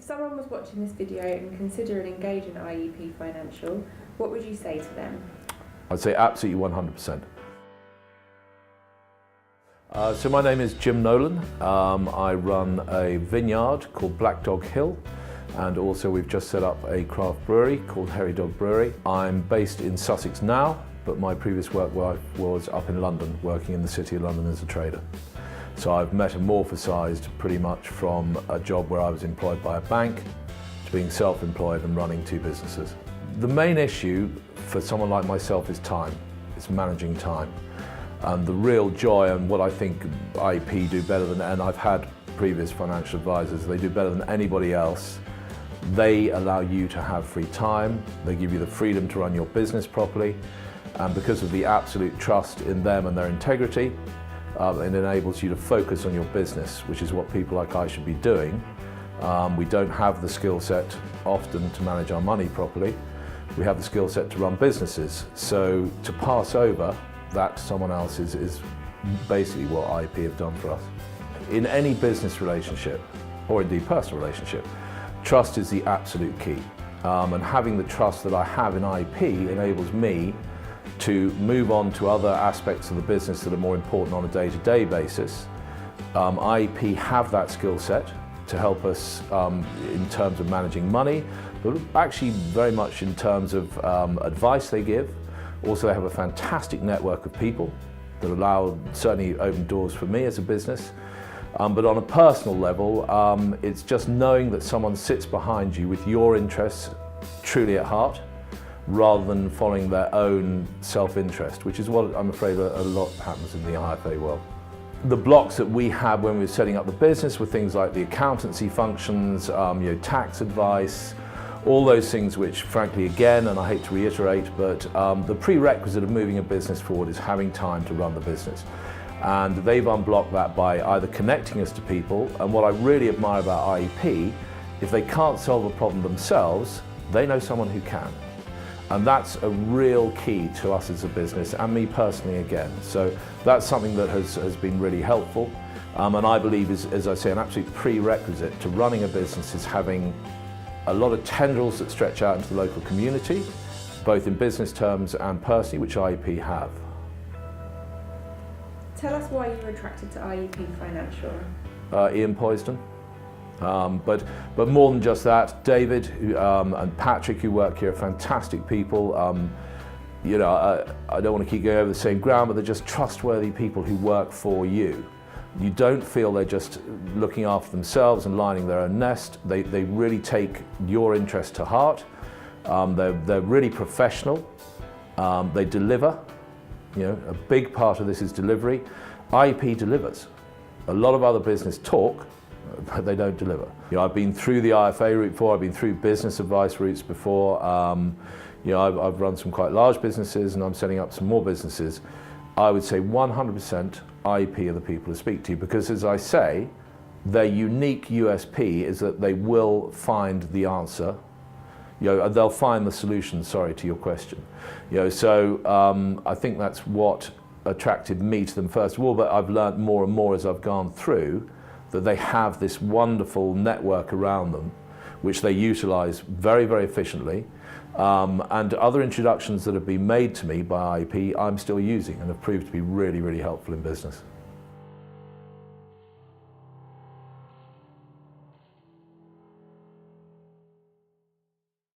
If someone was watching this video and considering engaging IEP Financial, what would you say to them? I'd say absolutely 100%. So my name is Jim Nolan. I run a vineyard called Black Dog Hill, and also we've just set up a craft brewery called Hairy Dog Brewery. I'm based in Sussex now, but my previous work was up in London, working in the City of London as a trader. So I've metamorphosized pretty much from a job where I was employed by a bank to being self-employed and running two businesses. The main issue for someone like myself is time. It's managing time. And the real joy, and what I think IEP do better than, and I've had previous financial advisors, they do better than anybody else. They allow you to have free time. They give you the freedom to run your business properly. And because of the absolute trust in them and their integrity, it enables you to focus on your business, which is what people like I should be doing. We don't have the skill set often to manage our money properly. We have the skill set to run businesses. So to pass over that to someone else is basically what IEP have done for us. In any business relationship, or indeed personal relationship, trust is the absolute key. And having the trust that I have in IEP enables me to move on to other aspects of the business that are more important on a day-to-day basis. IEP have that skill set to help us in terms of managing money, but actually very much in terms of advice they give. Also, they have a fantastic network of people that allow, certainly open doors for me as a business. But on a personal level, it's just knowing that someone sits behind you with your interests truly at heart, rather than following their own self-interest, which is what I'm afraid a lot happens in the IFA world. The blocks that we had when we were setting up the business were things like the accountancy functions, tax advice, all those things which, frankly, again, and I hate to reiterate, but the prerequisite of moving a business forward is having time to run the business. And they've unblocked that by either connecting us to people, and what I really admire about IEP, if they can't solve a problem themselves, they know someone who can. And that's a real key to us as a business, and me personally again. So that's something that has been really helpful. And I believe is, as I say, an absolute prerequisite to running a business is having a lot of tendrils that stretch out into the local community, both in business terms and personally, which IEP have. Tell us why you were attracted to IEP Financial. Ian Poisden. But more than just that, David and Patrick, who work here, are fantastic people. I don't want to keep going over the same ground, but they're just trustworthy people who work for you. You don't feel they're just looking after themselves and lining their own nest. They really take your interest to heart. They're really professional. They deliver. A big part of this is delivery. IEP delivers. A lot of other business talk, but they don't deliver. I've been through the IFA route before, I've been through business advice routes before. I've run some quite large businesses and I'm setting up some more businesses. I would say 100% IEP are the people to speak to, because as I say, their unique USP is that they will find the answer. They'll find the solution, sorry, to your question. So I think that's what attracted me to them first of all, but I've learned more and more as I've gone through that they have this wonderful network around them, which they utilize very, very efficiently. And other introductions that have been made to me by IEP, I'm still using and have proved to be really, really helpful in business.